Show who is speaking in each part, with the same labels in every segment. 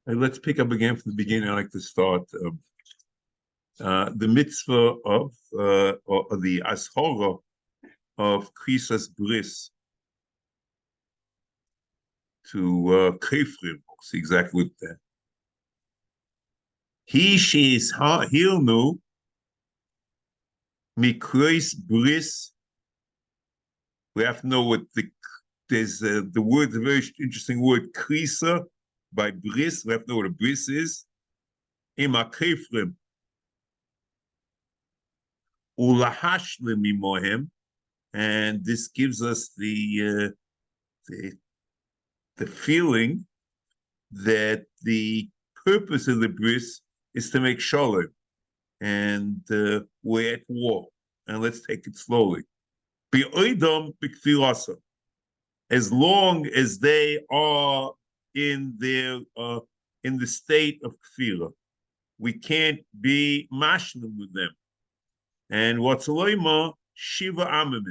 Speaker 1: Let's pick up again from the beginning. I like to start the mitzvah of or the ashora of krisas bris to kefrim. See exactly what that. She is hilnu mikrois bris. We have to know what there's the word, the very interesting word krisa by bris. We have to know what a bris is. Ima kefrim. Ulahashlim imohem, and this gives us the feeling that the purpose of the bris is to make shalom, and we're at war. And let's take it slowly. As long as they are in their in the state of kfira, we can't be mashlim with them. And what's loima shiva amim,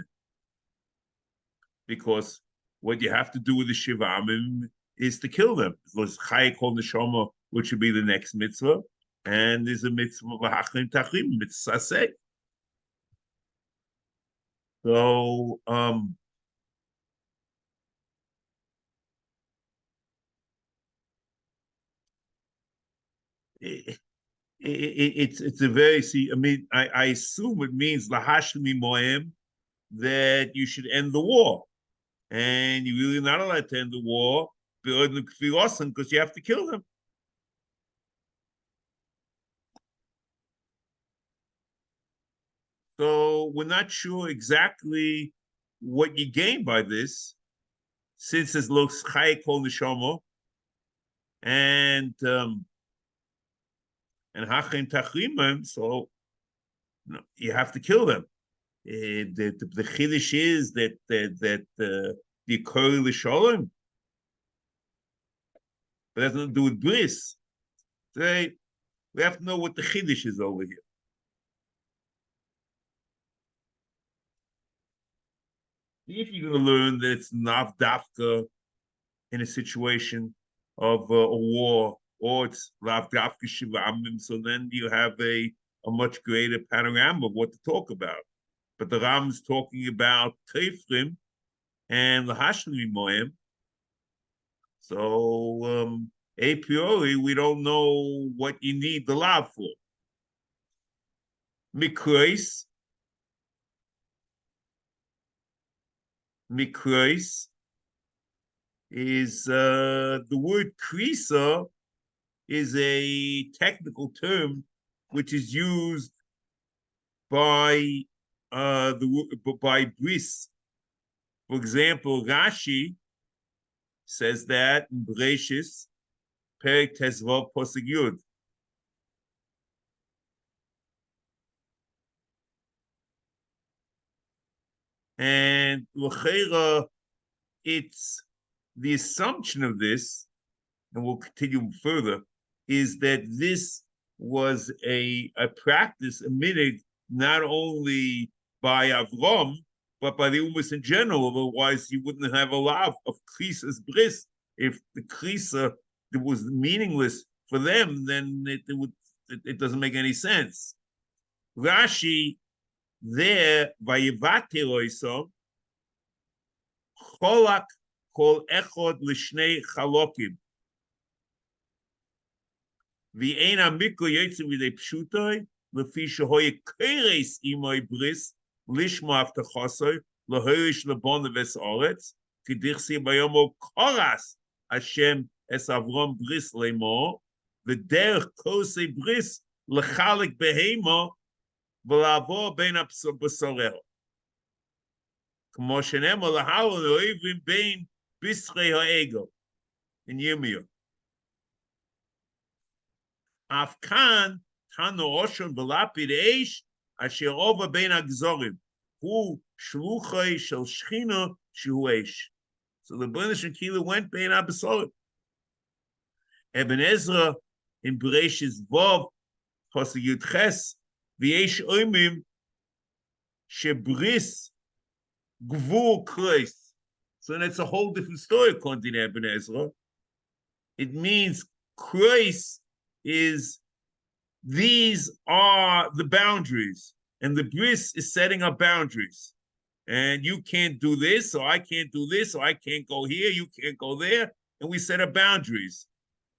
Speaker 1: because what you have to do with the shiva amim is to kill them. There's chai called neshama, which would be the next mitzvah, and there's a mitzvah v'hachlim tachim mitzvah say. So it's a very I mean I assume it means lahashmi moem, that you should end the war, and you're really not allowed to end the war because you have to kill them. So we're not sure exactly what you gain by this, since it's looks chai kol neshama and hachem tachrimim, so you have to kill them. The chiddush is that the yikori l'sholem, but that has nothing to do with bris. So we have to know what the chiddush is over here. If you're going to learn that it's not dafka in a situation of a war, or it's lav dafka shiva amim, so then you have a much greater panorama of what to talk about. But the Ram is talking about kefrim and lahashlim moem. So a priori, we don't know what you need the lav for. Mikrois is the word krisa is a technical term which is used by by bris. For example, Rashi says that in Bereshis Perek Tezvav Posek Yud. And l'cheira, it's the assumption of this, and we'll continue further, is that this was a practice, a minhag, not only by Avram, but by the Ummah in general. Otherwise, you wouldn't have a lot of krisas bris. If the krisa was meaningless for them, then it doesn't make any sense. Rashi there, Vayivate Loiso, Cholak Kol Echod Lishnei Chalokim. V'eina Mikro Yotzim V'dei Pshutoi, Lefi Shehoye Keres Imoy Bris, Lishma Avtachosoi, Lahorish Lebon Ves Oretz, K'dichsi Bayomo Koras Hashem Es Avram Bris Lemor, V'derech Kosei Bris Lechalik Behemo, ולעבור בין הבשורר. כמו שנאמר להלן אוהבים בין בשרי העגל. in ירמיה. אף כאן תנו אושן ולפיד אש אשר עובר בין הגזורים. הוא שלוחי של שכינה שהוא אש. So the British and Kila went בין הבשורים. Ibn Ezra in Bereshis Vov, Pasuk Yud Ches, V'yesh oimim shebris gvur kreis. So that's a whole different story according to Ibn Ezra. It means Kreis is these are the boundaries, and the bris is setting up boundaries. And you can't do this, so I can't do this, so I can't go here, you can't go there, and we set up boundaries.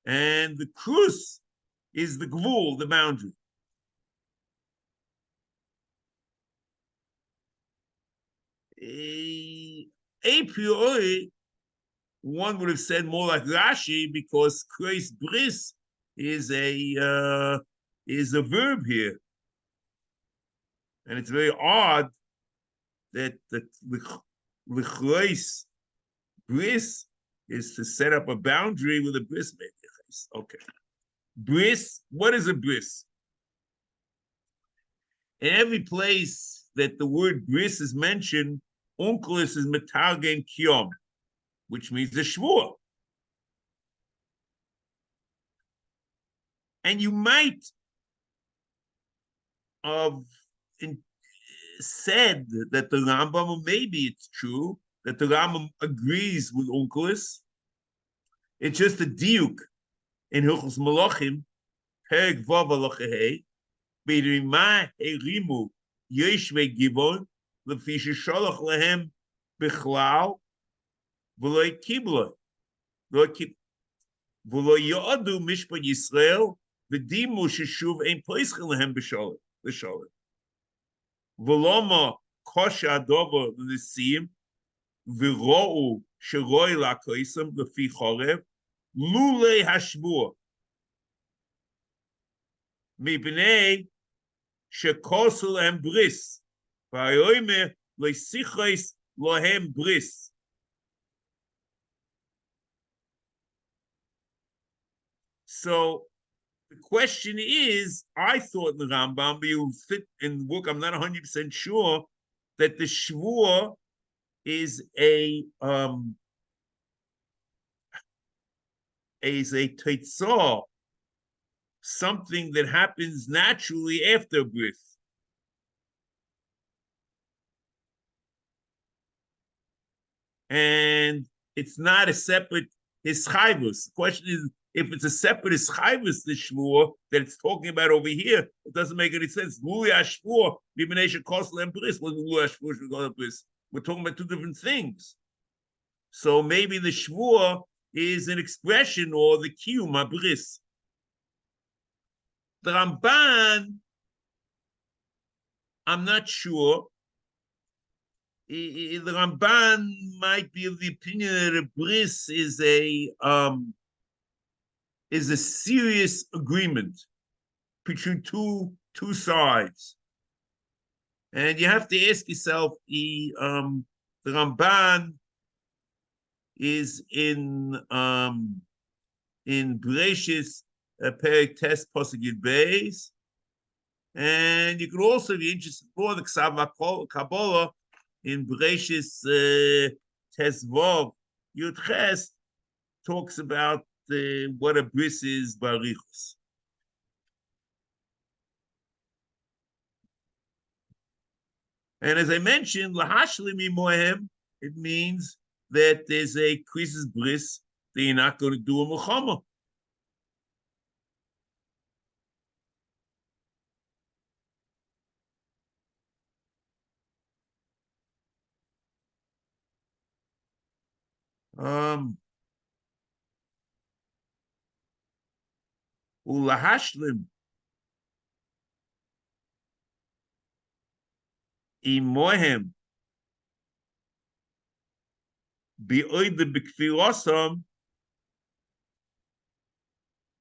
Speaker 1: And the krus is the gvul, the boundary. A priori, one would have said more like Rashi, because kreis bris is a verb here, and it's very odd that the kreis bris is to set up a boundary with a bris. Okay, bris. What is a bris? In every place that the word bris is mentioned, onkelos is metargem kiyom, which means a shvur. And you might have said that the Rambam, or maybe it's true, that the Rambam agrees with onkelos. It's just a diuk in Hilchos Malachim, Perek Vav Halacha Hey, B'rima Herimu Yoshvei Gibon, Lefi Shesholach Lehem Bichlal, V'lo Kibla, V'lo Yo'adu Mishpat Yisrael, V'dimu Sheshuv Ein Poischel Lehem B'sholet. V'loma Kosha Adover L'Nisim, V'ro'u Sheroi L'Akoisem Lefi Chorev, Lulei Hashvur, Mibnei Shekosul Lehem Bris, V'ayomer Leisichos Lohem Bris. So the question is, I thought in the Rambam, but you fit in the book, I'm not 100% sure that the shvur is a teitzah, something that happens naturally after bris. And it's not a separate hischayvus. The question is, if it's a separate hischayvus, the shvur that it's talking about over here, it doesn't make any sense. We're talking about two different things. So maybe the shvur is an expression or the kiyum bris. The Ramban, I'm not sure. The Ramban might be of the opinion that a bris is a serious agreement between two sides, and you have to ask yourself: the Ramban is in Bereshis Perek Tes Pasuk Yud Beis, and you could also be interested for the Ksav Kabbalah in Bereshis Tes Vav Yud Ches talks about what a bris is barichus. And as I mentioned, lahashlim mohem, it means that there's a krisis bris that you're not going to do a milchama. Ulahashlim imohem bioid bikfirosam.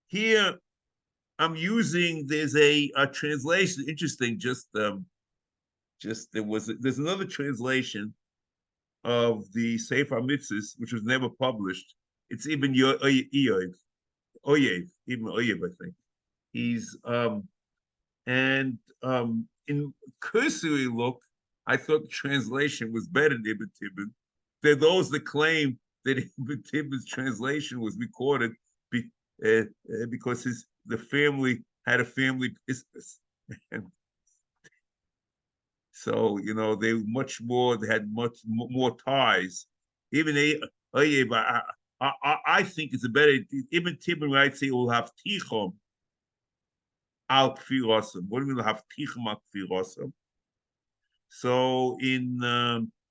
Speaker 1: Here I'm using, there's a translation, interesting, there's another translation of the Sefer HaMitzvos, which was never published. It's Ibn Oyev, Ibn Oyev, I think. He's in cursory look, I thought the translation was better than Ibn Tibbon. There are those that claim that Ibn Tibbon's translation was recorded because the family had a family business. And so, they had much more ties. Even Oyev, I think it's a better. Ibn Tibin writes, "It will have tichum al kfirosam." What do you mean have tichum al kfirosam? So in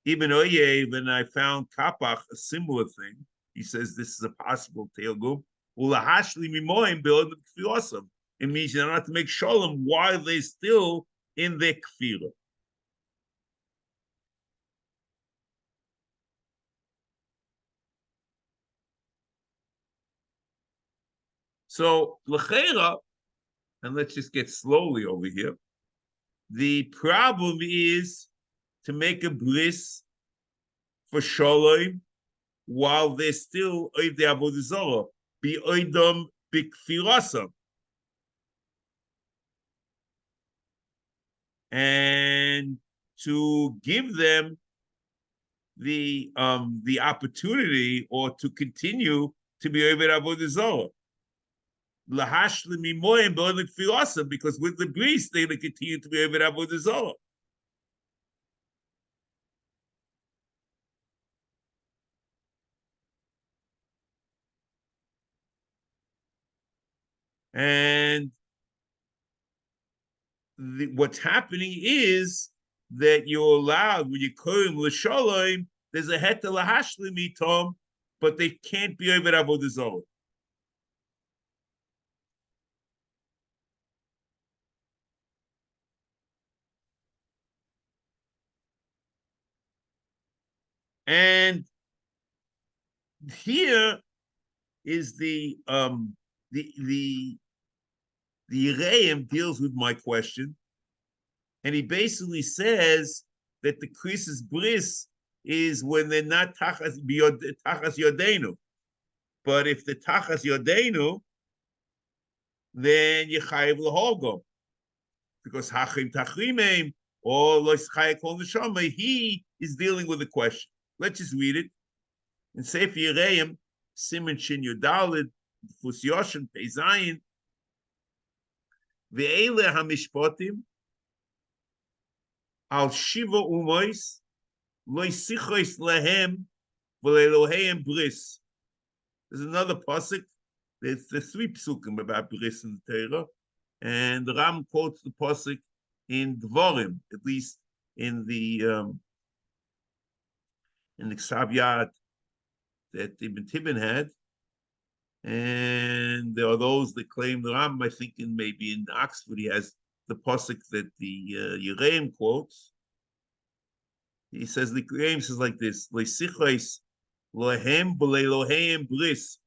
Speaker 1: Ibn Oye, when I found Kapach, a similar thing, he says this is a possible Teilgum. It means you don't have to make shalom while they're still in their kfirah. So l'cheira, and let's just get slowly over here. The problem is to make a bris for shalom while they're still oiv the avodah zarah, be oidom bikfirasam, and to give them the opportunity or to continue to be oiv avodah zarah. Because with the bris they're going to continue to be oiv avodah zarah. And what's happening is that you're allowed, when you koyim l'shalom, there's a heter lahashlim itom, but they can't be over avodah zarah. And here is the Yereim deals with my question, and he basically says that the krisis bris is when they're not tachas yodenu. But if the tachas yodenu, then you chayiv l'holgom, because hachim tachrimim or lois chayek kol neshama, he is dealing with the question. Let's just read it. In Sefer Yereim, Siman Shin Yudalid, Fus Yoshin Peizayin, Ve'ele HaMishpotim, Al Shiva Umois, Lois Sichois Lehem, V'Eloheim Bris. There's another pasuk. There's the three psukim about bris in the Torah, and the Ram quotes the pasuk in Dvorim, at least in the Ksaviyat that Ibn Tibin had, and there are those that claim the Ram. I think maybe in Oxford he has the pasuk that the Yereim quotes. He says the Yereim says like this: "Leisichos lohem b'leiloheim bris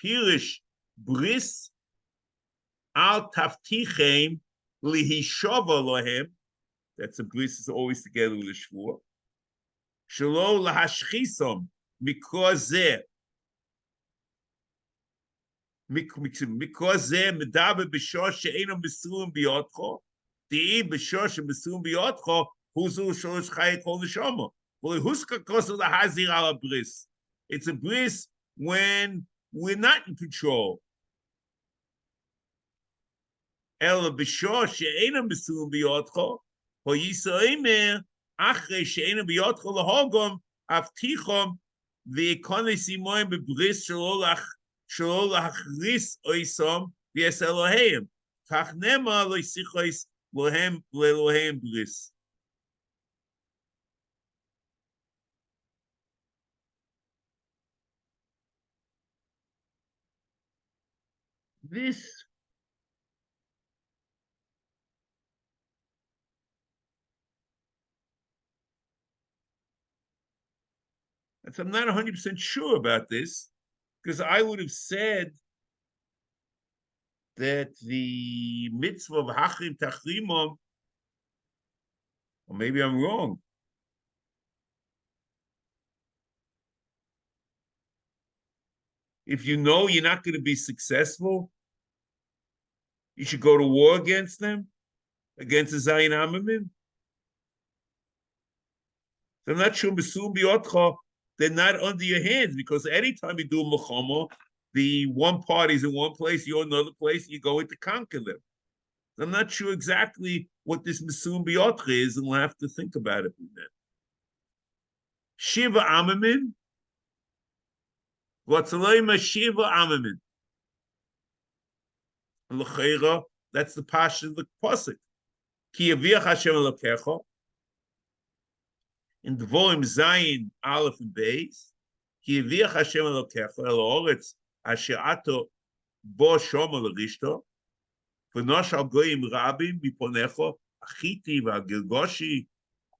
Speaker 1: pirish bris al taftichem lihishava lohem." That's a bris is always together with a shvur. Shelo lahashchisom mikozeh. Mikozeh medaber b'shor she'enam mesurim biyotcho. Di'i b'shor she'mesurim biyotcho huzu shorosh chayek kol neshama. V'lehuska kosu lahazir ala bris. It's a bris when we're not in control. Ela b'shor she'enam mesurim biyotcho. Ho yisoimer achrei she'enam biyotcho lahogom avtichom v'ekonei simoim b'bris shalolach Shol lachris oisom v'es Eloheim. Kach nema lo sichois lohem leloheim bris. This I'm not 100% sure about this, because I would have said that the mitzvah of hachrim tachrimom, or maybe I'm wrong. If you know you're not going to be successful, you should go to war against them, against the Zayin Amamim. So I'm not sure Mesum Biyotcha, they're not under your hands, because anytime you do a Mechama, the one party's in one place, you're in another place, you're going to conquer them. I'm not sure exactly what this Mesum Biyotcha is, and we'll have to think about it. Shiva Amamim, V'atzalayim Shiva Amamin. L'cheira, that's the passion of the pasuk. Ki yaviach Hashem Elokecha. In Dvorim Zayin Aleph and Beis. Ki yaviach Hashem Elokecha el haaretz asher ato bo shomer l'rishto. V'nosh al goyim rabim miponecho achiti v'agilgoshi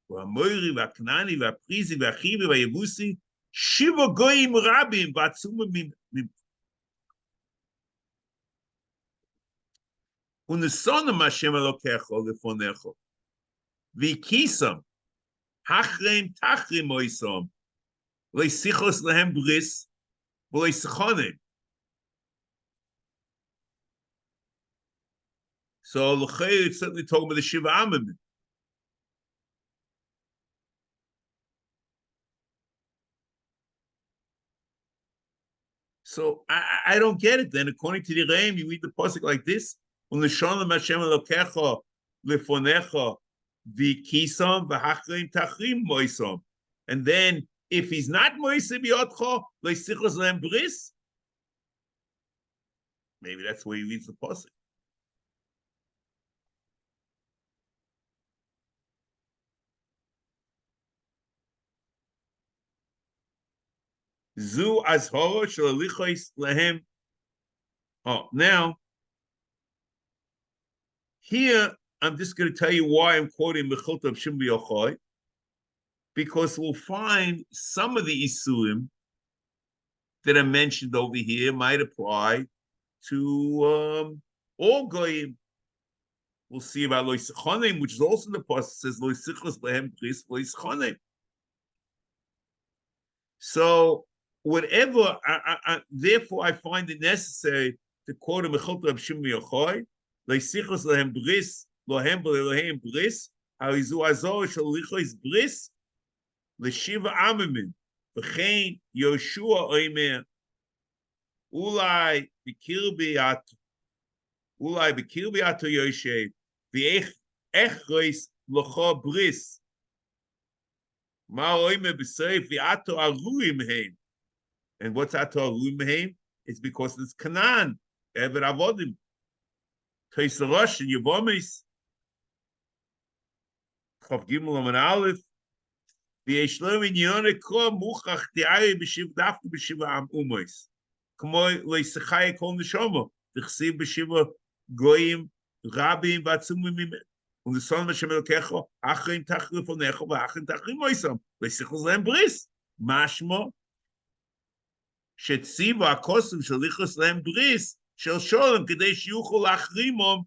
Speaker 1: v'amoiri v'aknani v'aprizi v'achivi v'yevusi shiva goyim rabim v'atzumim mim. Unesonim Hashem Elokecho lefonecho v'kisam hachreim tachrim oisom leisichos lehem bris v'leisichonim. So l'chei it's certainly talking about the Shiva Amim. So I don't get it then. According to the Reim, you read the pasuk like this: "U'neshonam Hashem Elokecha lefonecha v'kisam v'hachreim tachrim moisom." And then, if he's not moisem yotcha leisichos lehem bris, maybe that's where he reads the pasuk. Zu azhoro shalalichos lehem. Oh, now here I'm just going to tell you why I'm quoting Mechilta of Shimbi Yochai, because we'll find some of the isurim that are mentioned over here might apply to all goyim. We'll see about loisichonim, which is also in the pasuk says loisichos lehem bris loisichonim. So whatever, therefore I find it necessary to quote a Mechilta of Shimbi Yochai, loisichos lehem bris lohem b'lehem bris harizu azor shalichos bris l'shiva amamin v'chein Yoshua oimer ulai b'kirbi ato yoshev v'ech echreis l'cha bris ma oimer b'seif v'ato aruim heim. And what's ato aruim heim? It's because it's Canaan, Eved Avodim. Teis Rosh and Yevomis Chav Gimel Amen Aleph v'yeshlo minyone kol muchach ti'ari b'shiv dafku b'shiva am umois k'mo le'isachai kol neshama t'chsiv b'shiva goyim rabim v'atzumim mimeh u'neson Hashem Elokecha achrim tachrim fonecha v'achrim tachrim moisam le'sichos lehem bris mashmo שציווה הכוסם של ליכוס להם בריס של שולם כדי שיוכלו להחרימם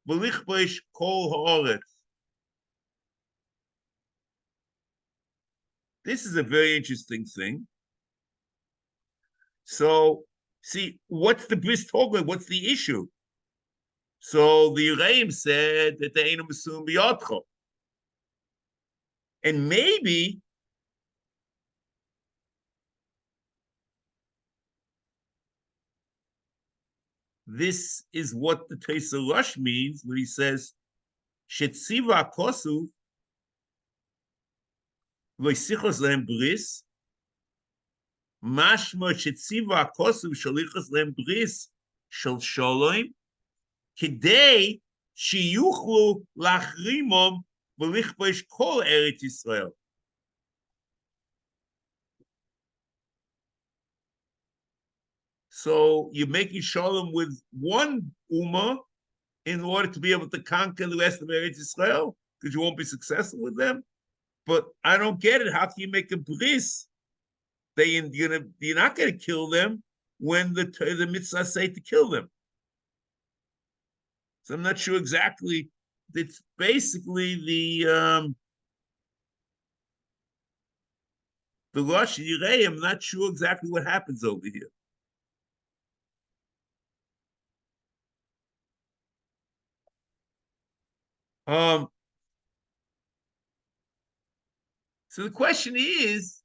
Speaker 1: ולכבוש כל הארץ. This is a very interesting thing. So, see, what's the bris talking about? What's the issue? So the Reim said that they ain't a Mesum b'yotcho. And maybe this is what the Teisa Rosh means when he says, Shetziva kosu loisichos lehem bris, mashma shetziva kosu shalichos lehem bris shel sholom, kidei shiyuchlu lachrimom v'lichbosh kol Eretz Yisrael. So you're making shalom with one Ummah in order to be able to conquer the rest of Eretz Yisrael, because you won't be successful with them. But I don't get it. How can you make a bris? You're not going to kill them when the mitzvah say to kill them. So I'm not sure exactly. It's basically the Rosh Yirei. I'm not sure exactly what happens over here. So the question is,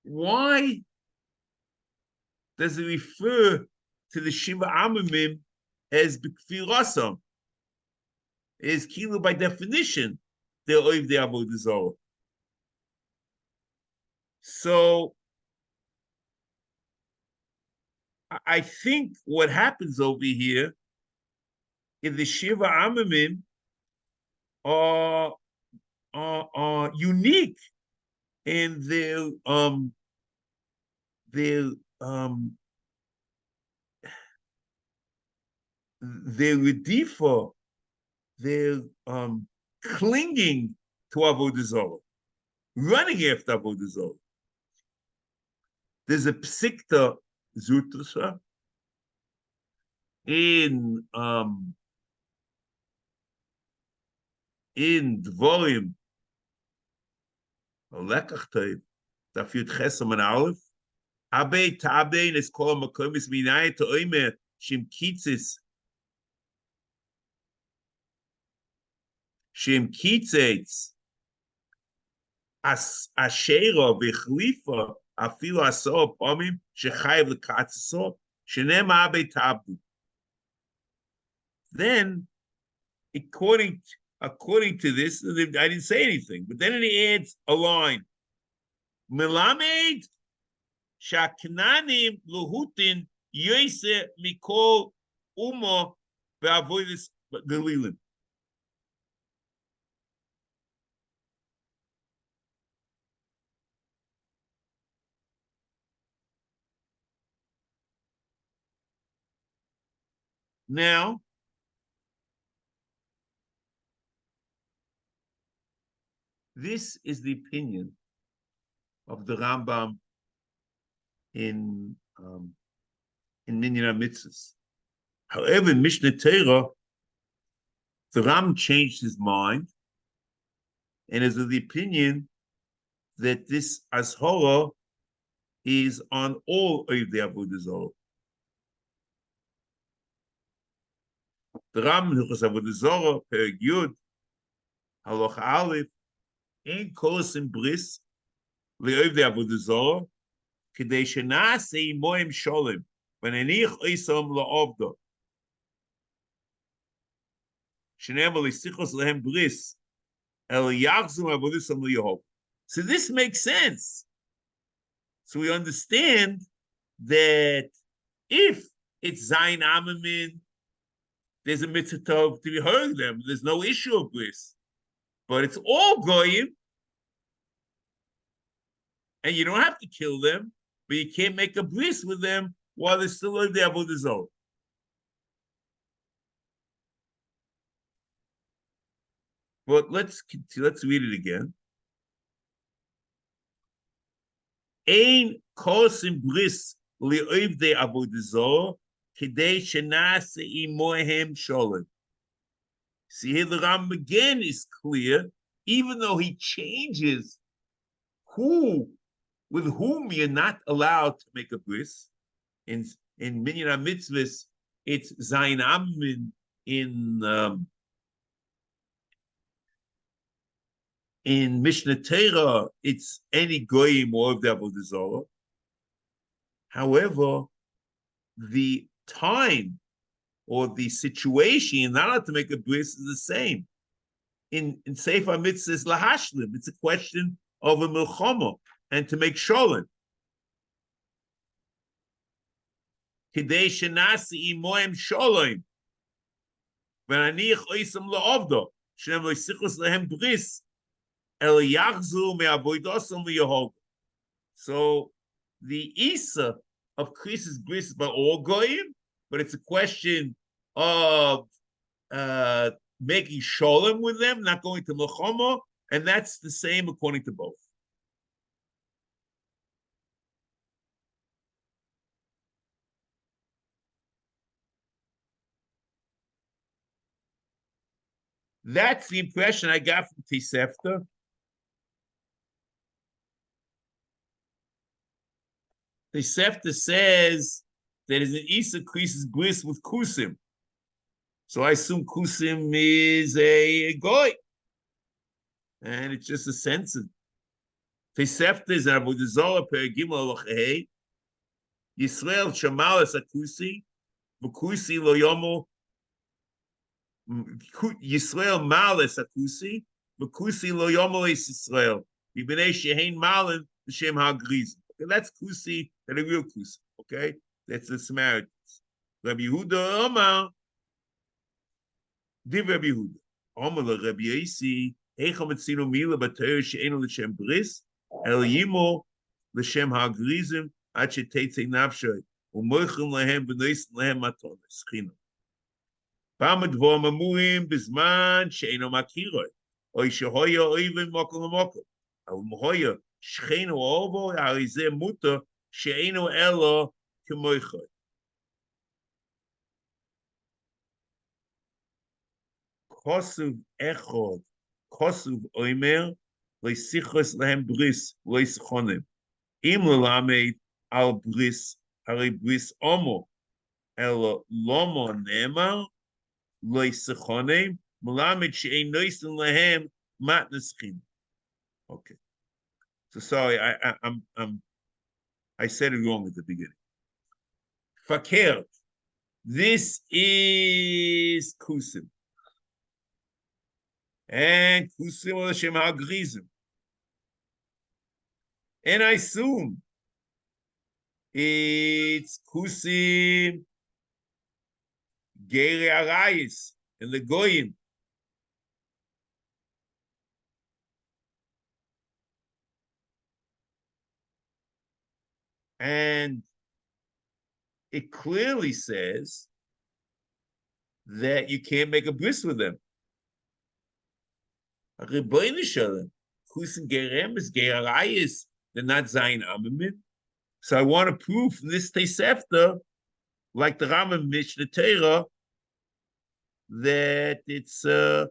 Speaker 1: why does it refer to the Shiva Amimim as B'kfir Rasam? Is Kilo by definition they're oiv the Avodah Zarah. So I think what happens over here is the Shiva Amamim are unique in their redifa, their clinging to Avodah Zarah, running after Avodah Zarah. There's a psikta zutrasha in Dvorim, Lekach Tov, Daf Yud Chesam and Aleph, Abe Tabein is called Makomis Minayah to Oimer Shim Kitzis Ashera Bechlifa Afilo Aso Pomim Shechayev Lekatzaso Shenem Abe Tabdu. Then, according to this, I didn't say anything, but then he adds a line. Melamed Shaknanim Luhutin Yose Mikol Uma Be'avoidis Galilin. Now, this is the opinion of the Rambam in Minyan HaMitzvos. However, in Mishnah Torah, the Rambam changed his mind and is of the opinion that this Azhara is on all of the Avodah Zarah. The Rambam Hilchos Avodah Zarah, Perek Yud, Halacha Aleph, Ein kosim bris le'oivdei avodah zarah kedei shena'aseh imoim sholem v'nenich oisom la'ovdo shene'emar l'sichos lehem bris el yachzum avodisam li'yehov. So this makes sense. So we understand that if it's Zayin Amamin, there's a mitzvah tov to be heard them. There's no issue of bris. But it's all goyim, and you don't have to kill them, but you can't make a bris with them while they're still in the Avodah Zarah. But let's read it again. Ein kosim bris li'ovdei Avodah Zarah kedei shena'aseh imohem sholem. See here, the Rambam again is clear, even though he changes with whom you're not allowed to make a bris. In Minyan HaMitzvos, it's Zayin Amin. In Mishnah Torah, it's any goyim or of the Avodah Zarah. However, the time or the situation you're not allowed to make a bris is the same. In Sefer HaMitzvos lahashlim, it's a question of a milchama and to make sholem. Kidei shenasi imoim sholem v'anich oisam la'ovdo shenem lo'isichus lehem bris el yachzu me'avoidosam li'yehov. So the Isa of Chris's bris is by all goyim, but it's a question of making sholem with them, not going to milchama, and that's the same according to both. That's the impression I got from Tosefta. Tosefta says that is an Isa Chris's bris with Kusim. So I assume Kusim is a goy. And it's just a sense of Tosefta is Avodah Zarah Perek Gimel Halacha Hey. Yisrael Shamalas Akusi, V'Kusi Lo Yomo. Yisrael Malas Akusi, V'Kusi Lo Yomo Es Yisrael. Yibnei Shehein Malin L'Shem HaGrizim. Okay, that's Kusi and a real Kusi. Okay, That's the Samaritans. Rabbi Yehuda Omar, Div Rabbi Yehuda. Omar Rabbi Yasi, Eicham Etzinu Mila B'Torah She'enu L'Shem Bris, El Yimo L'Shem HaGrizim, Ad She'Teitze Nafshay, U'Moichem Lahem B'Noisen Lahem Matones, Chino. Bama Dvom Amurim B'Zman She'enu Makiroi, Oy Shehoya Oivim Mokom Mokom, Al Mohoya Shchenu Ovo, Arizeh Muta, She'enu Elo Kemoichoi. Kosuv Echod, Kosuv Oimer, Leisichos Lahem Bris, Leischonim. Im Lamed Al Bris, Hari Bris Omo, Elo Lomo Nemar, Leisichonim, Melamed She'ein Noisen Lahem Matneschin. Okay. So sorry, I said it wrong at the beginning. Fakert. This is Kusim. And Kusim Hashem HaGrizim. And I assume it's Kusim Geiri Arayis and the Goyim. And it clearly says that you can't make a bris with them. Rebbeinu Shalom, Kusim Gerem is Gerayis, they're not Zayin Amamim. So I want to prove from this Tosefta, like the Rambam Mishnah Torah, that it's Lav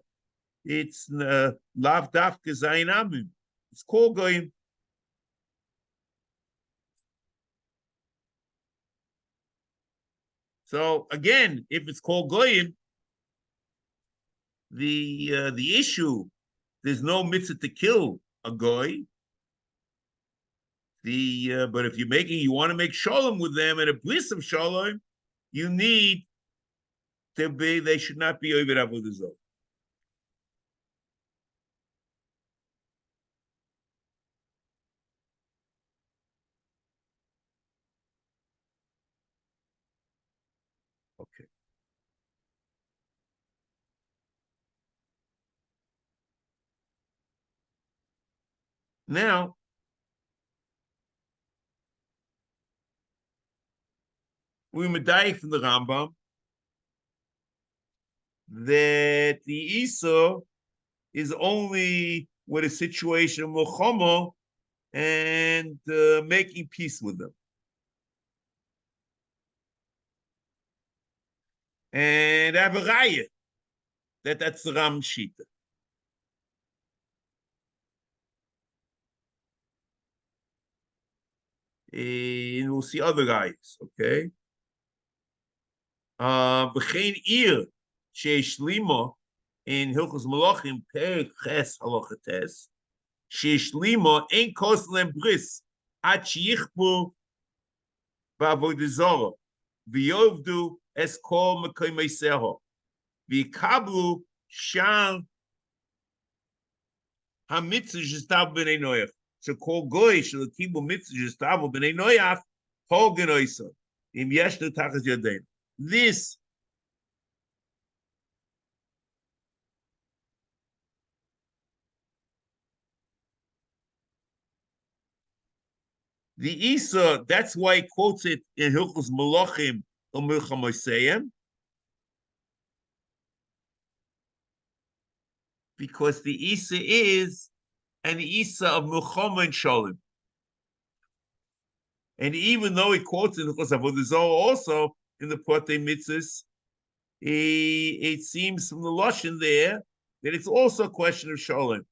Speaker 1: Dafka Zayin Amamim. It's called Goyim. So again, if it's called Goyim, the issue, there's no mitzvah to kill a goy. But if you want to make shalom with them and a bliss of shalom, you need to be. They should not be over avodah zarah. Okay. Now, we medayik from the Rambam that the Isa is only with a situation of milchama and making peace with them. And I have a raya that's the Ram Shita. And we'll see other guys, okay? B'chein ir sheish lima in Hilchos Malachim Perek Ches Halacha Tes sheish lima ein kos lem bris ad sheyichbu ba'avodah zarah v'yovdu es kol mekomei seho v'yikablu shal HaMitzvos shestav b'nei noach. So call goy shel kibu mitzvah shestav b'nei noach hol genoisa im yesh lo tachas yadein. This the Isa, that's why he quotes it in Hilchos Malachim or Milchamoseim, because the Isa is an Isa of Milchama and Shalom. And even though he quotes in Hilchos Avodah Zarah also in the Protei Mitzvos, it seems from the Lashon there that it's also a question of Shalom.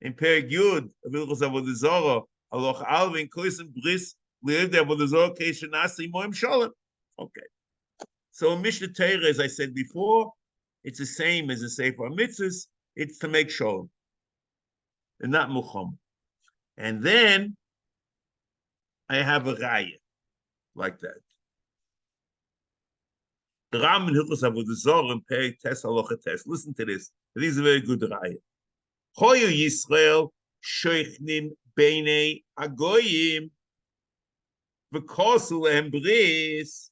Speaker 1: In Perek Yud of Hilchos Avodah Zarah, Aloch Alvin Koisim Bris lived there with the Zohar Keshanasi Moim Shalom. Okay. So in Mishnah Torah, as I said before, it's the same as the Sefer HaMitzvos. It's to make Shalom and not Muhammad. And then I have a raya like that. The Ram in Hilchos Avodah Zarah and Perek Tes Halacha Tes. Listen to this. This is a very good raya. Hoyu Yisrael Sheichnim Beinei Agoyim v'kosul bris,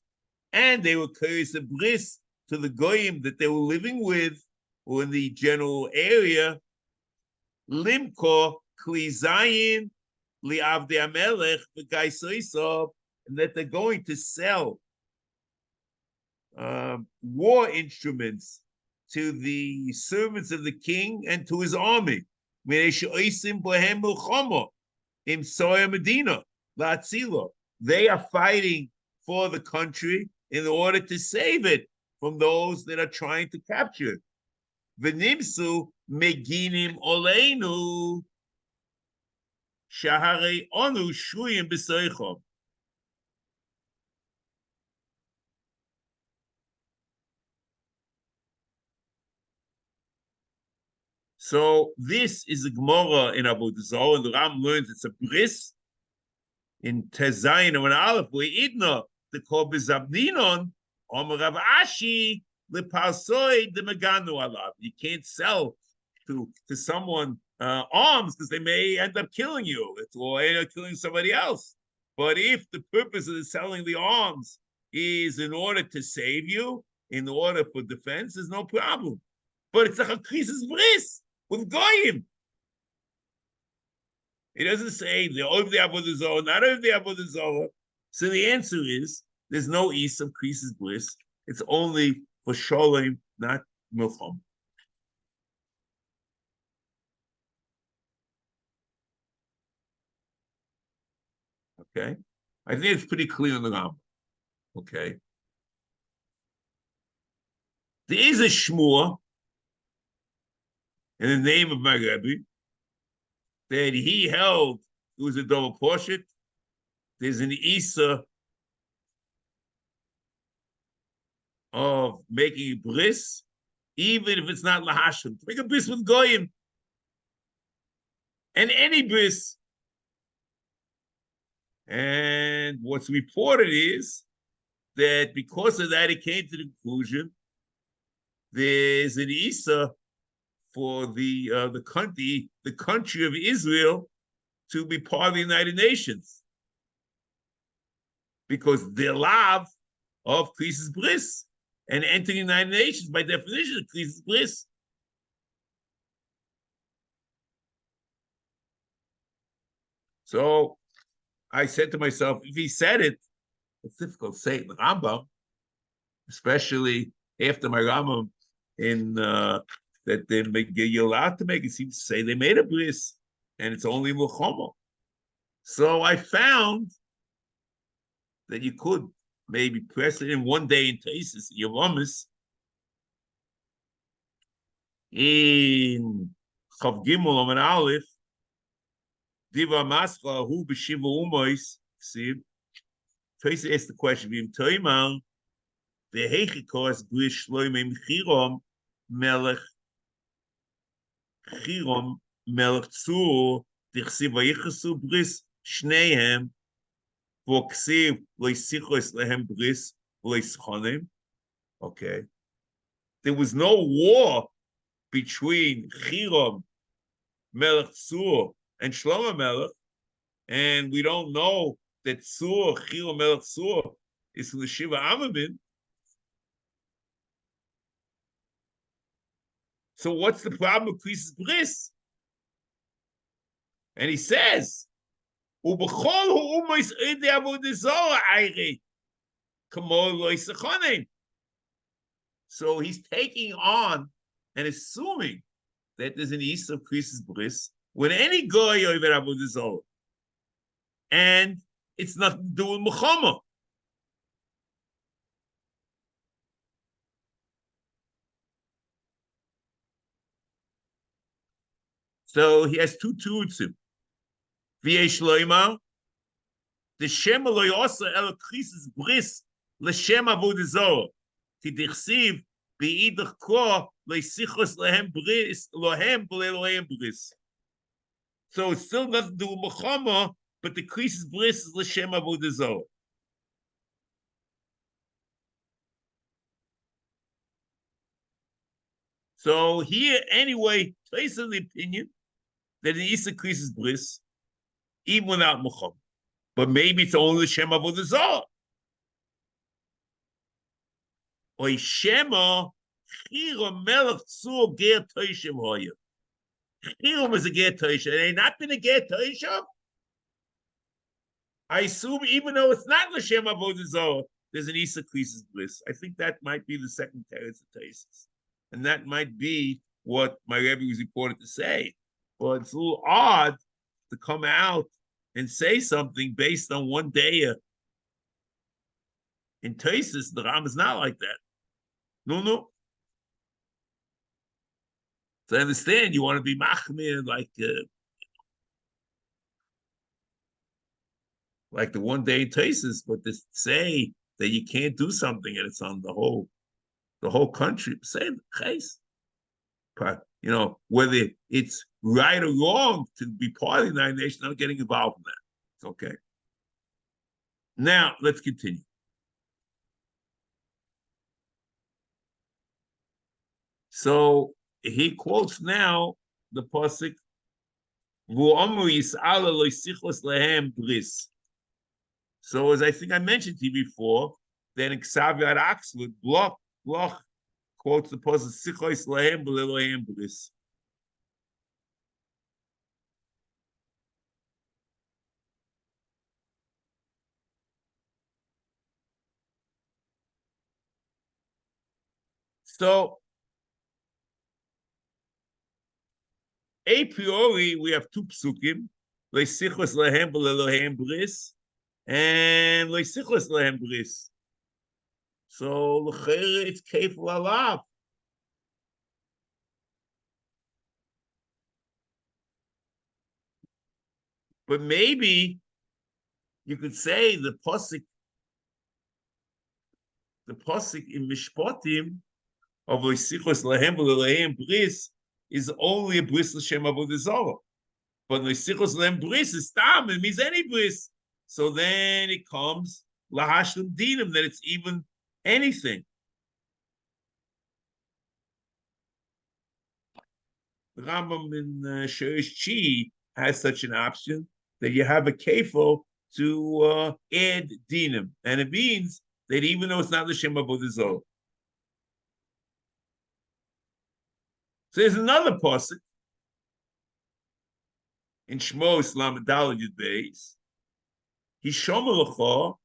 Speaker 1: and they were curious a bris to the goyim that they were living with, or in the general area. Limko kli zayin li'avdei hamelech v'gaisoisav, and that they're going to sell war instruments to the servants of the king and to his army. They are fighting for the country in order to save it from those that are trying to capture it. V'nimsu meginim oleinu shahare onu shuyim b'soichom. So this is a Gemara in Avodah Zarah, and the Ram learns it's a bris in Tezayin and Aleph, where Idna the call bezabninon Omer Rav Ashi lepalsoi de meganu alav. You can't sell to someone arms because they may end up killing you or end up killing somebody else. But if the purpose of selling the arms is in order to save you, in order for defense, there's no problem. But it's a chakrisis bris with goyim. It doesn't say they're over the Avodah Zarah, not over the Avodah Zarah. So the answer is there's no east of krisis bris. It's only for sholem, not milchom. Okay, I think it's pretty clear in the Rambam. Okay, there is a shmur in the name of my Rebbe that he held it was a double portion. There's an Isa of making a bris, even if it's not lahashim. Make a bris with goyim, and any bris. And what's reported is that because of that, it came to the conclusion there's an Isa for the country of Israel to be part of the United Nations, because their love of krisis bris and entering the United Nations by definition of krisis bris. So I said to myself, if he said it, it's difficult to say it in the Rambam, especially after my Rambam in that you're allowed to make it seem to say they made a bris and it's only milchama. So I found that you could maybe press it in one day in Taisis, Yavamis, in Chav Gimel Amar Aleph, Diva Mascha Hu B'Shiva Umois. See, Taisis asked the question: V'im Toimang V'Heichikos Bris Shloimim Chirom Melech Tzur Dichsiv Vayichasu Bris Shneihem V'Ksiv Loisichos Lehem Bris Loischonim. Okay, there was no war between Chirom Melech Tzur and Shlomo Melech, and we don't know that Tzur, Chirom Melech Tzur, is from the Shiva Amavim. So what's the problem with krisis bris? And he says, "Ubechol hu umois ede avodah zarah ayre kamo lo yisachonim." So he's taking on and assuming that there's an east of krisis bris with any goy over avodah zarah, and it's nothing to do with milchama. So he has two terutzim. V'yesh loymar, the shema lo yosa el krisis bris l'shem avodah zarah tidichsiv beidach ko leisichos lehem bris lohem b'leilohem bris. So it's still nothing to do with milchama, but the krisis bris is l'shem avodah zarah. So here, anyway, place of the opinion that the Isa krisis bris, even without milchama. But maybe it's only the Shem Avodah Zarah. Or Shema Chira Melech Tzur Ger Toishem Hoya. Chira was a Ger Toishem. It ain't not been a Ger Toishem. I assume even though it's not L'Shem Avodah Zarah, there's an Isa Krisis bliss. I think that might be the second teretz of Taisus. And that might be what my Rebbe was reported to say. But it's a little odd to come out and say something based on one day. In Taisus, the Ram is not like that. No. So I understand you want to be machmir like the one day in Taisus, but to say that you can't do something and it's on the whole country, say the case. But whether it's right or wrong to be part of the United Nations, I'm not getting involved in that. It's okay. Now let's continue. So he quotes now the pasuk, "V'omu yis'ala lo yisichos lehem bris." So as I think I mentioned to you before, then in Ksav Yad Akslut, Bloch quotes the pasuk, "Sichos lehem b'lelohem bris." So a priori, we have two psukim, Leisichos lehem b'lelohem bris, and Leisichos lehem bris. So l'chera it's kefil alav. But maybe you could say the pasuk in Mishpatim of Leisichos lehem b'lelohem bris is only a bris l'shem avodah zarah. But Leisichos lehem bris is tam, it means any bris. So then it comes lahashlim dinim, that it's even anything. The Rambam in Shurish Chi has such an option that you have a kefil to add dinim, and it means that even though it's not l'shem avodah zarah. So there's another pasuk in Shmos Lamed Daled Yud Beis. Hishomer lecha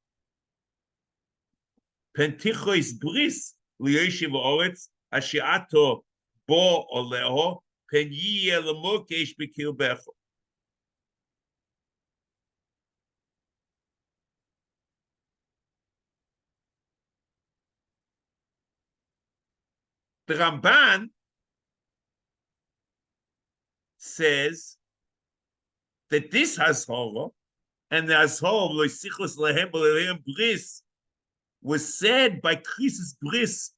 Speaker 1: pentichois bris liyoshiv haaretz ashiato bo oleho pen yiyeh lemokesh b'kirbecho. The Ramban says that this Hazhara and the Hazhara of Leisichos lehem b'lelohem bris was said by Krisis Bris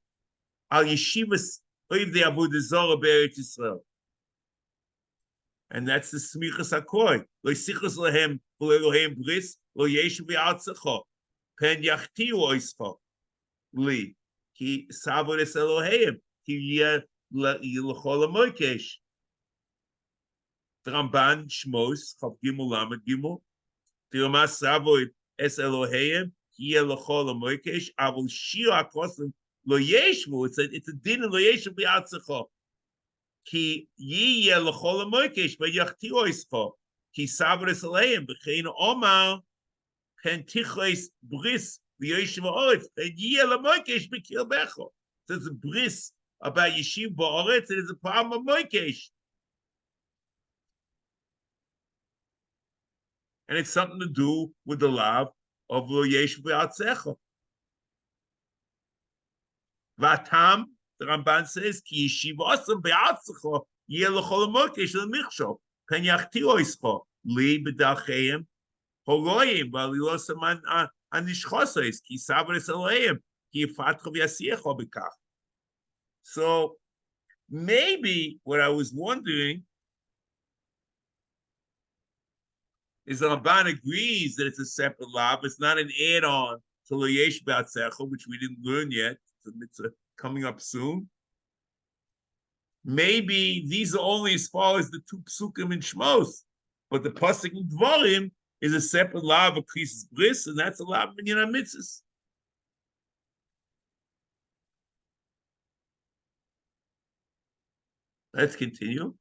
Speaker 1: al Yeshivas Oivdei Avodah Zarah Be'eretz Yisrael. And that's the Smichas HaKoy. Leisichos lehem b'lelohem bris lo yeshu v'artzecha pen yachtiu oischa li ki savodes Eloheim ki yeh l'chol hamoikesh. The Ramban Shmos Chav Gimel Lamed Gimel Tirama Savoid Es Eloheim Ki Yeh L'chol HaMoikesh Avol Shiur HaKosim Lo Yeshvu. It's a din Lo Yeshvu B'Yatzecha Ki Yeh L'chol HaMoikesh V'Yachtiu Oischa Ki Savodes Eloheim B'chein Omar Pen Tichos Bris V'Yoshev Haaretz Pen Yeh L'Moikesh B'Kirbecho. So it's a bris about Yeshiv Ba'aretz, and it's a problem of Moikesh. And it's something to do with the love of Lo Yesh V'Atzecha. Vatam, the Ramban says, Ki Yeshivasam B'Atzecha Yeh L'chol HaMokesh L'Michshav Pen Yachtiu Oischa Li B'Dacheim Horoyim V'Alilosam Anishchosos Ki Savodes Eloheim Ki Yifatcha V'Yasiecha B'Kach. So maybe what I was wondering is the Ramban agrees that it's a separate law, but it's not an add-on to Lo Yesh B'Atzecha, which we didn't learn yet. It's coming up soon. Maybe these are only as far as the two psukim in Shmos, but the pasuk in Dvarim is a separate law of increases bliss, and that's a law of minyan mitzvahs. Let's continue.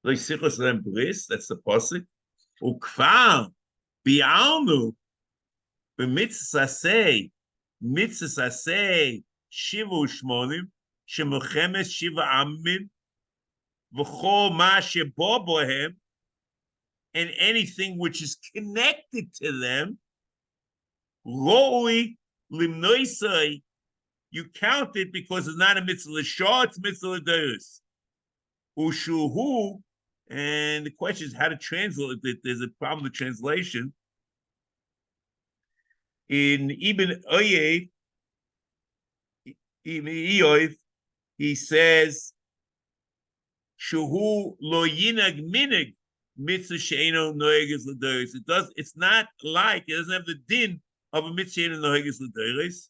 Speaker 1: That's the pasuk. Ukvar bi'alnu b'mitzvah aseh shiva u'shmonim shemochemes shiva amim v'chol ma shebo bohem, and anything which is connected to them, roi limnoisai, you count it because it's not a mitzvah l'shah, it's mitzvah l'deus. Ushuhu, and the question is how to translate it. There's a problem with translation. In Ibn Oyev, he says, Shuhu lo yinag minig mitzvah she'eno noeges l'doros. It's not like, it doesn't have the din of a mitzvah she'eno noeges l'doros.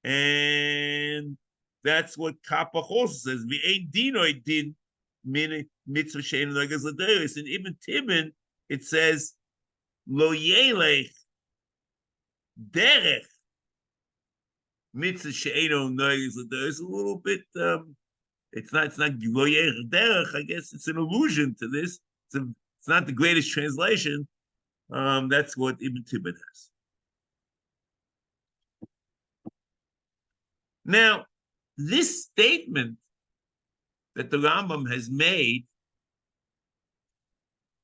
Speaker 1: And that's what Kapach also says. V'ein dinoi din mitzvah she'eno noeges l'doros. In Ibn Tibin, it says, lo yelech derech mitzvah she'eno noeges l'doros. A little bit, it's not lo yelech derech. I guess it's an allusion to this. It's not the greatest translation. That's what Ibn Tibin has. Now, this statement that the Rambam has made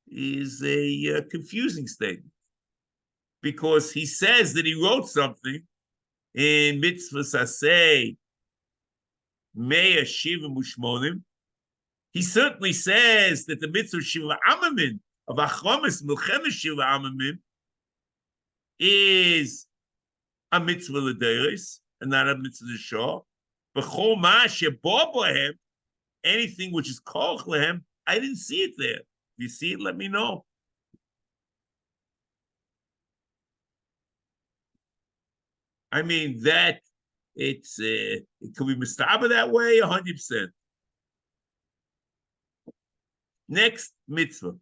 Speaker 1: is a confusing statement, because he says that he wrote something in mitzvah saseh mea shivim u'shmonim. He certainly says that the mitzvah shiva amamin of achromis milchemes shiva amamin is a mitzvah l'deres and not a mitzvah l'shah. B'chol ma shebo bohem, anything which is koch lehem, I didn't see it there. If you see it, let me know. I mean, that it could be mistaba that way 100%. Next mitzvah.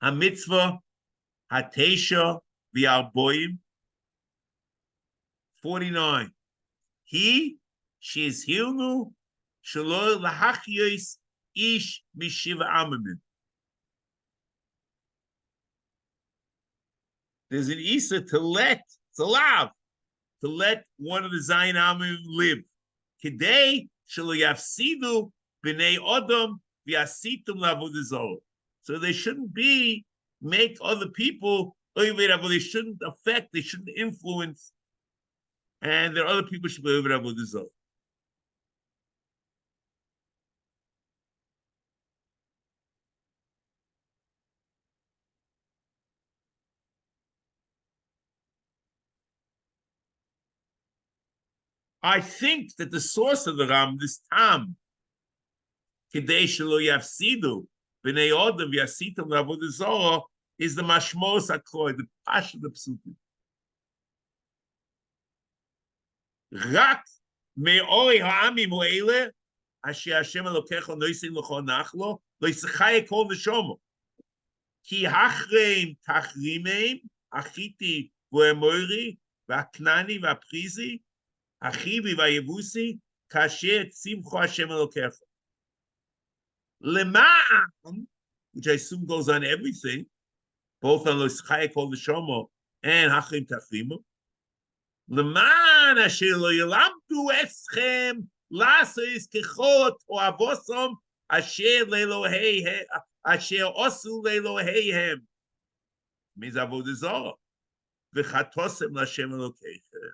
Speaker 1: HaMitzvah Hatesha v'arboim 49. She is hilnu shelo lahachyos ish mishiva amamim. There's an isa it's allowed to let one of the Zayin Amim live. Kidei shelo yafsidu b'nei odom v'yasitum lavodah zarah. So they shouldn't make other people, they shouldn't affect, they shouldn't influence, and there are other people should be avodah zarah. I think that the source of the Ram, this Tam, Kidei shelo yafsidu b'nei odom v'yasitum lavodah zarah, is the mashmos hakroy, the pash of the psukim. Rak me'ori ha'amim ho'ele asher Hashem Elokecha noisim l'cho nachlo lo yischai kol neshomo ki hachreim tachrimeim achiti v'emori v'aknani v'aprizi achivi v'yevusi kasher tzimcho Hashem Elokecha lema'am, which I assume goes on everything, both on lo yischai kol neshomo and hachreim tachrimeim. Leman asher lo yelamdu eschem lasos kechot o avosom asher leloheihem asher osu leloheihem, means avodah zarah v'chatosem l'Hashem Elokeichem.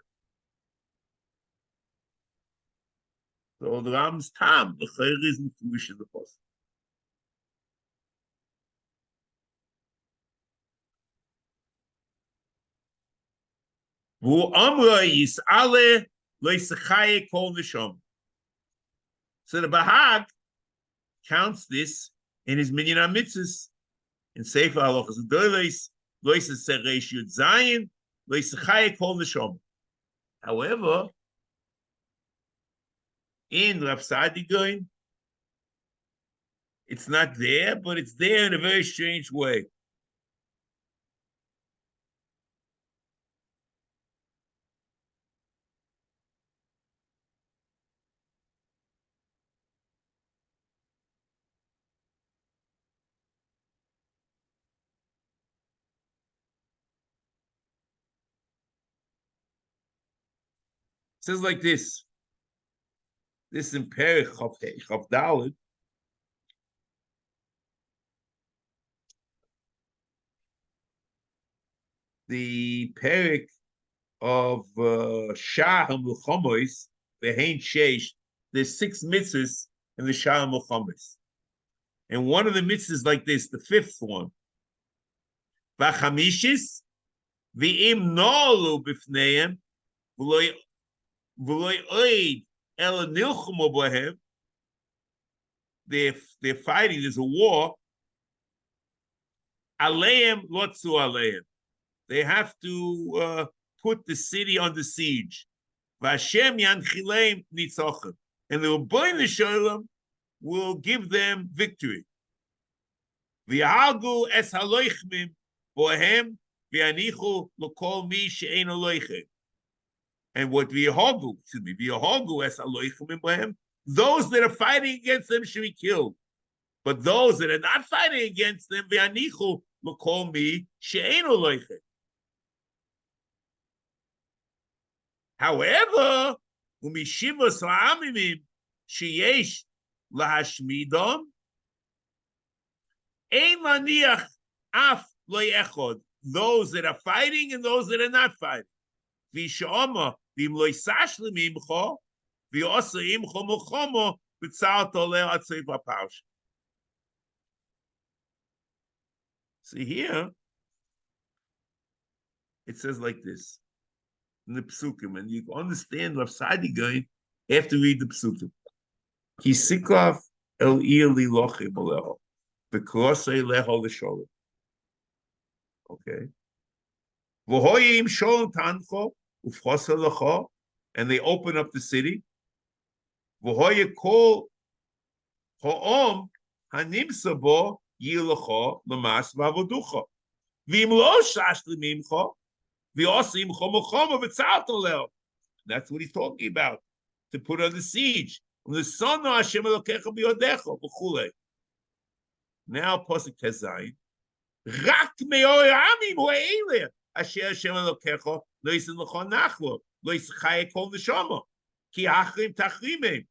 Speaker 1: So the Ram's Tam, the Chayr is Mefurish in the post. So the Bahag counts this in his minyan mitzvahs in Sefer Halachas Gedolos, lo yisaseh reish yud zayin, lo yisachayek kol neshama. However, In Rav Sadigoin, it's not there, but it's there in a very strange way. It says like this. This in Perich Chav Dalet. The Perich of Shah HaMelchamos, the Hein Sheish, there's 6 mitzvahs in the Shah HaMelchamos. And one of the mitzvahs like this, the 5th one. V'chamishis, v'im nolu b'fneim, v'loi oid el nilchumo bohem. They're fighting, there's a war. Aleim lotzu aleim. They have to put the city under siege. Vashem yanchileim nitzochem. And the Rabbeinu Shalom will give them victory. V'yahalgu es haloichmim bohem v'yanichu l'kol mi she'en aloichem. And what v'yahalgu es haloichmim bohem, those that are fighting against them should be killed. But those that are not fighting against them, v'yanichu l'kol mi she'en aloichem. However, umishivos ha'amimim sheyesh lahashmidom ein laniach af lo echod. Those that are fighting and those that are not fighting. V'shama v'im lo yisash lemimcho v'yosa imcho mochomo v'tzal toleh atzei v'paush. See here, it says like this. In the psukim, and you understand Rav Sadigoin after read the psukim. Kisikov el ir lilochim aleho, v'krosei leho l'sholem. Okay. V'hoyim sholem tancho ufchosa lecho, and they open up the city. V'hoye kol ho'om hanimsa bo yilecho l'mas v'avoducho. V'im lo shash l'mimcho, that's what he's talking about, to put on the siege. Now, Pasuk Tezayin. Rak me'oramim ho'ele asher Hashem Elokecha lo yisen l'chon nachlo lo yischayek kol neshama ki achrim tachrimim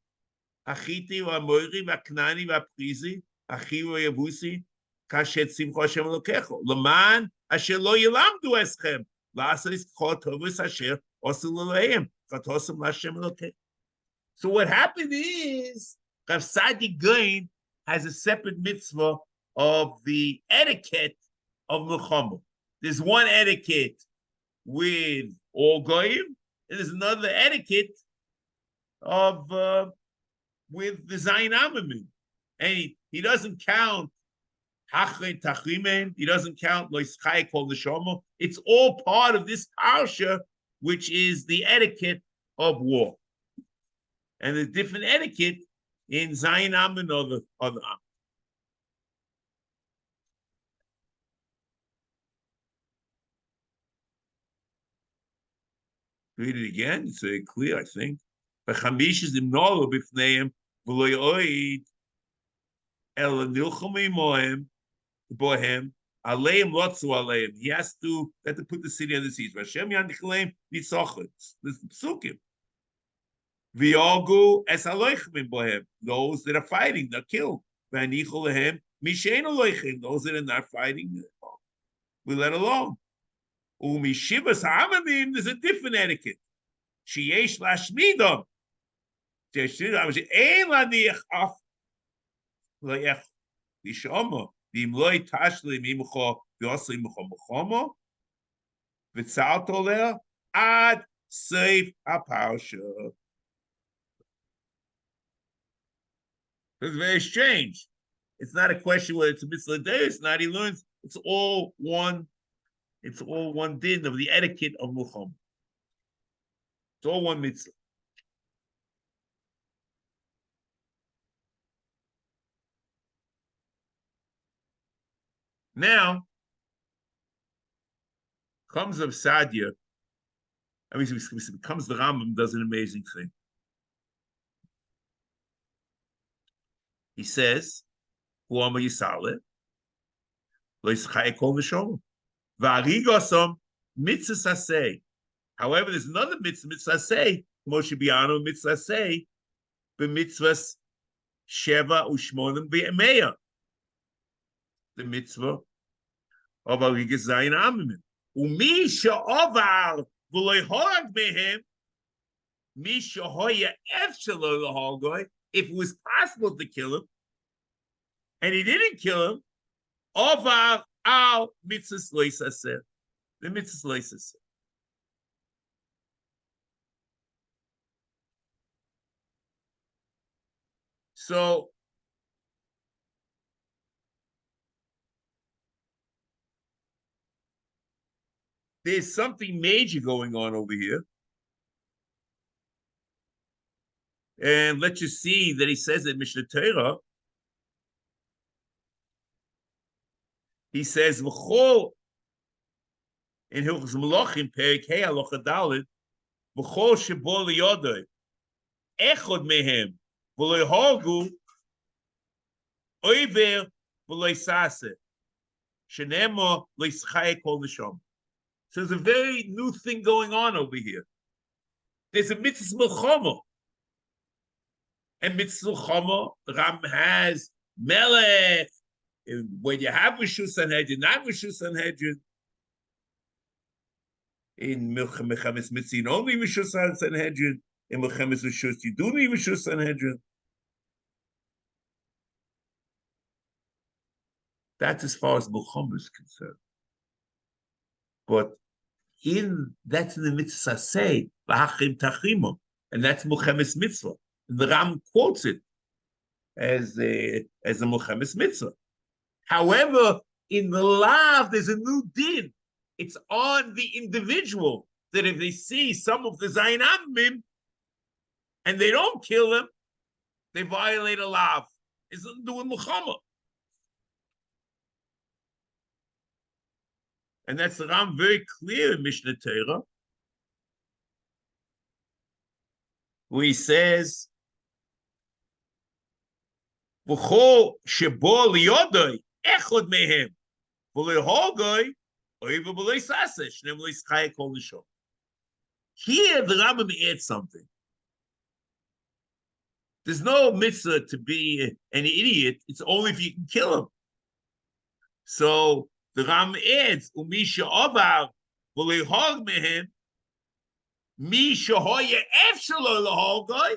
Speaker 1: achiti v'amoiri v'aknani v'aprizi achi v'yavusi kashet simcha Hashem Elokecha l'man asher lo yilamdu eschem. So what happened is Rav Sadigoin has a separate mitzvah of the etiquette of Milchama. There's one etiquette with all goyim, and there's another etiquette of with the Zayin Amimim. And he doesn't count he doesn't count Loischai called the Neshama. It's all part of this parsha, which is the etiquette of war. And the different etiquette in Zayin Am and other Am. Read it again, it's very clear, I think. V'chamish is imnolo b'fneim v'lo yoid el nilchami mohem bohem aleim lotzu aleim. He has to put the city on the siege. Vashem yandichleim nitzochet. This is psukim. V'yogu es aloichim bohem. Those that are fighting, they're killed. V'anichu lehem mishein aloichim. Those that are not fighting, we let alone. Umishivas ha'amamim, there's a different etiquette. Sheyesh lashmidom. Ein laniach af loyech lishoma. V'imloi tashli mimcho v'yosi mcho mchomo v'tzal toleh ad seif ha'parsha. It's very strange. It's not a question whether it's a mitzvah day, it's not. He learns. It's all one. It's all one din of the etiquette of Muhammad. It's all one mitzvah. Now comes of Sadia. I mean, comes the Rambam, does an amazing thing. He says, "Huama Yisale, loischai kol neshama, v'arigosam mitzvah say." However, there's another mitzvah say, Moshe Biano mitzvah say, b'mitzvahs sheva u'shmonim v'emeya, the mitzvah of arigas zayin amim. Umi she'ovar v'loy horag mehem, mi she'hoya efshelo l'holgoy, if it was possible to kill him, and he didn't kill him, ovar al mitzvahs loisaseh, the mitzvahs loisaseh. So there's something major going on over here. And let's just see that he says in Mishnah Torah, he says, V'chol, in Hilchos Malachim, Perek Hey, Halacha Daled, V'chol shebo liyodai, echod mehem, v'lo yhargu, oiver v'lo yisaseh, shenema lo yischai kol neshama. So there's a very new thing going on over here. There's a mitzvah milchama. And mitzvah milchama, the Ram has melech. When you have Rishus Sanhedrin, not Rishus Sanhedrin. In Milchemes Mitzin, only Rishus Sanhedrin. In Milchemes Rishus, you do need Rishus Sanhedrin. That's as far as milchama is concerned. But that's in the mitzvah say, V'hachim tachimo, and that's Milchemes Mitzvah. And the Ram quotes it as a Milchemes Mitzvah. However, in the lav, there's a new din. It's on the individual that if they see some of the Zayin Amim and they don't kill him, they violate a lav. It's nothing to do with Muhammad. And that's the Ram very clear in Mishnah Torah, where he says, V'chol shebo liyodai, echod mehem, v'lo yhargoi, oiver v'lo yisaseh, shneim lo yischai kol neshama. Here, the Rambam adds something. There's no mitzvah to be an idiot. It's only if you can kill him. So the Ram adds, Umi she'ovar v'lo yharg mehem, mi shehoya efshelo l'hargoi,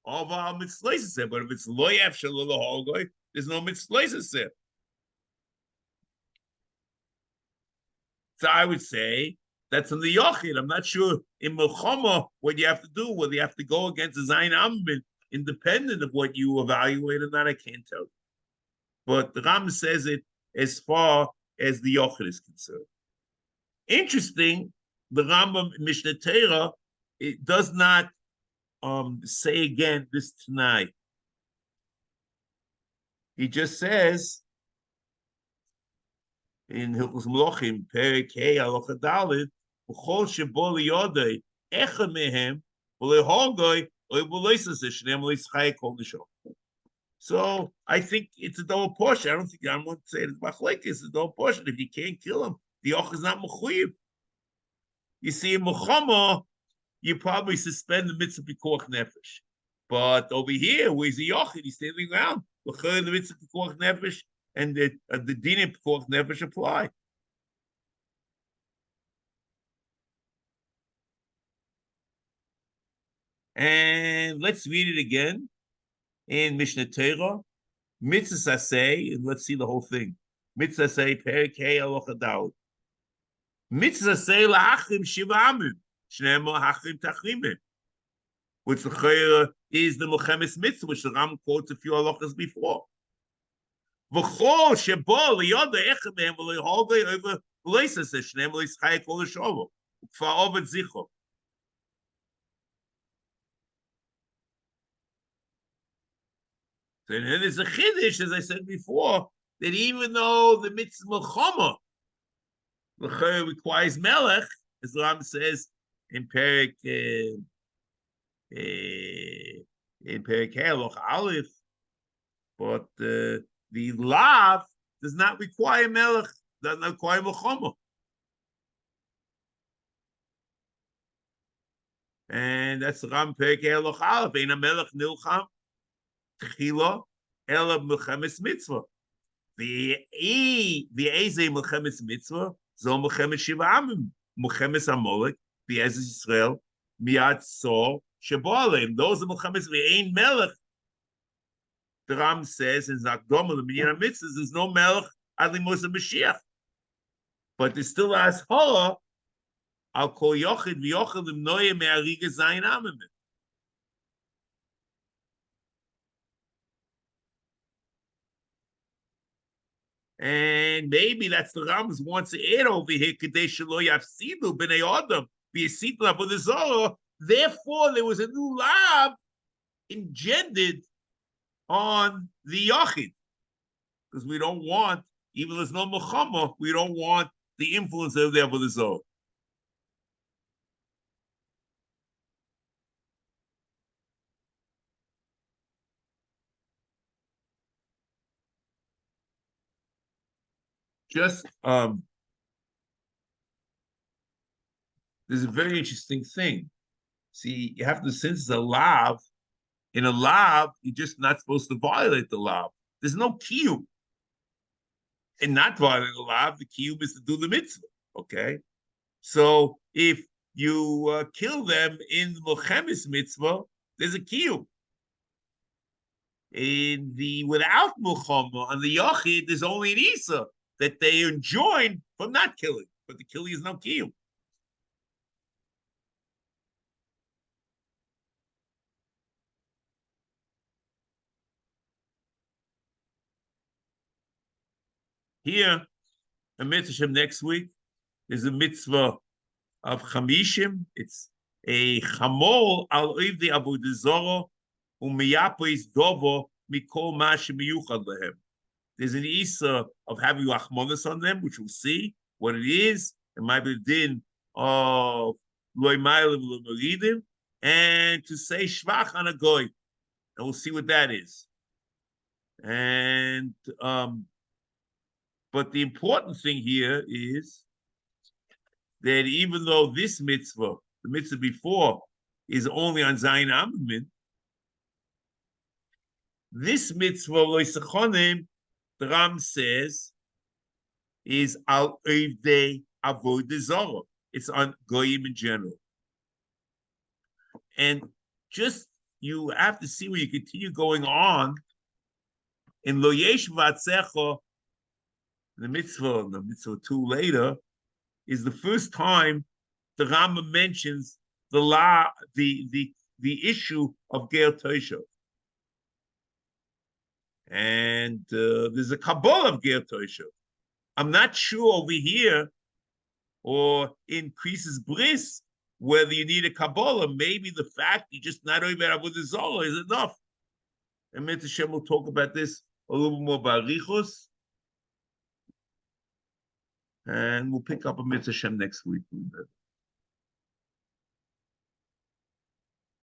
Speaker 1: ovar mitzvah. But if it's lo efshelo l'hargoi, there's no mitzvah. So I would say that's in the Yochid. I'm not sure in Milchama what you have to do, whether you have to go against the Zayin Amim, independent of what you evaluate or not, I can't tell you. But the Ram says it as far as the Yochid is concerned. Interesting, the Rambam Mishnah Torah, it does not say again this tonight. He just says in Hilchos Malachim, Perek Hey, Halacha Daled, V'chol shebo liyodai, echad mehem, v'lo yhargoi, oiver yisaseh, shneim lo yischai kol neshama. So I think it's a double portion. I don't want to say it's machlekes. It's a double portion. If you can't kill him, the och is not mechuyev. You see, in Muhammad, you probably suspend the mitzvah pikuach nefesh. But over here, where's the yochid? He's standing around. The mitzvah pikuach nefesh and the dinim pikuach nefesh apply. And let's read it again in Mishnah Torah. Mitzvah say, and let's see the whole thing. Mitzvah say, Perek Hey Halacha Daled. Mitzvah say la'achrim shiva amim, shnemo hachrim tachrimim, which the is the Milchemes Mitzvah, which the Ram quotes a few halachas before. V'chol shebo liyodai echad mehem v'lo yhargoi oiver v'lo yisaseh, shnemo lo yischai kol neshama, u'kfar oved zicho. So then there's a chiddush, as I said before, that even though the mitzvah Melchama requires melech, as the Ram says in Perik Loch Aleph, but the lav does not require melech, does not require Melchama. And that's the Ram Perik Loch Aleph. Ein melech nilcham tchila ela melchemes mitzvah. The Eze melchemes mitzvah zol melchemes shiva amim melchemes amolek b'ez Yisrael miad sol sheboalem. Those are melchemes v'ein melech. The Ram says in Zakdom the Minyan Mitzvahs there's no melech ad limos Mashiach, but there's still as hara al kol yochid v'yochid l'mnoye me'ariga zayin amim. And maybe that's the Rambam wants to add over here. Therefore, there was a new lab engendered on the Yachid. Because we don't want, even though there's no Mechama, we don't want the influence of the Avodah Zarah. Just there's a very interesting thing. See, you have to, since it's a lav, in a lav, you're just not supposed to violate the lav. There's no kiyum. And not violating the lav, the kiyum is to do the mitzvah. Okay? So if you kill them in the Mochemes mitzvah, there's a kiyum. In the without Muhammad on the Yachid, there's only an Isa that they enjoin from not killing, but the killing is no kiyum. Here, a mitzvah next week is a mitzvah of Chamishim. It's a Chamol al Oivdi Avodah Zarah u'miyapois dovo mikol ma shemiyuchad lehem. There's an Isa of having Rachmanis on them, which we'll see what it is. It might be the din of Loi Mailim L'Meridim, and to say Shvach on a Goy. And we'll see what that is. And but the important thing here is that even though this mitzvah, the mitzvah before, is only on Zayin Ammin, this mitzvah, Loisachonim, the Ram says, is al Oivdei Avodah Zarah. It's on Goyim in general. And just, you have to see when you continue going on, in Lo Yesh Vatsecha, the mitzvah 2 later, is the first time the Rambam mentions the issue of Ger Toshav. And there's a Kabbalah of Ger Toshav. I'm not sure over here or in Krisis Bris whether you need a Kabbalah. Maybe the fact you just not over Avodah Zarah is enough. And Mitzvah Shem will talk about this a little more barichos. And we'll pick up a Mitzvah Shem next week.